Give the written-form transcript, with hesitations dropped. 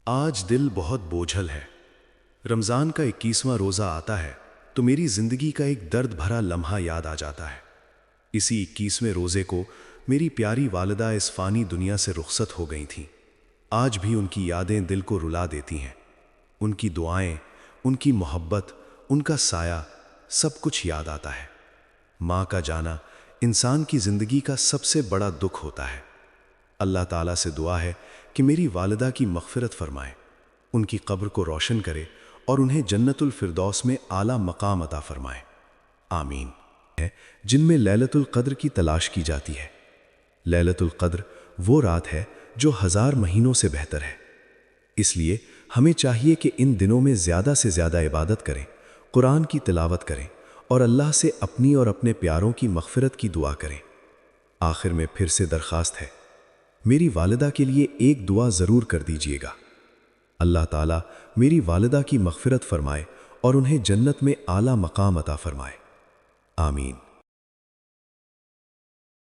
آج دل بہت بوجھل ہے۔ رمضان کا 21واں روزہ آتا ہے تو میری زندگی کا ایک درد بھرا لمحہ یاد آ جاتا ہے۔ اسی 21ویں روزے کو میری پیاری والدہ اس فانی دنیا سے رخصت ہو گئی تھیں۔ آج بھی ان کی یادیں دل کو رلا دیتی ہیں۔ ان کی دعائیں، ان کی محبت، ان کا سایہ، سب کچھ یاد آتا ہے۔ ماں کا جانا انسان کی زندگی کا سب سے بڑا دکھ ہوتا ہے۔ اللہ تعالیٰ سے دعا ہے کہ میری والدہ کی مغفرت فرمائے، ان کی قبر کو روشن کرے اور انہیں جنت الفردوس میں اعلیٰ مقام عطا فرمائے۔ آمین۔ جن میں لیلۃ القدر کی تلاش کی جاتی ہے۔ لیلۃ القدر وہ رات ہے جو 1000 مہینوں سے بہتر ہے۔ اس لیے ہمیں چاہیے کہ ان دنوں میں زیادہ سے زیادہ عبادت کریں، قرآن کی تلاوت کریں اور اللہ سے اپنی اور اپنے پیاروں کی مغفرت کی دعا کریں۔ آخر میں پھر سے درخواست ہے، میری والدہ کے لیے ایک دعا ضرور کر دیجیے گا۔ اللہ تعالیٰ میری والدہ کی مغفرت فرمائے اور انہیں جنت میں اعلیٰ مقام عطا فرمائے۔ آمین۔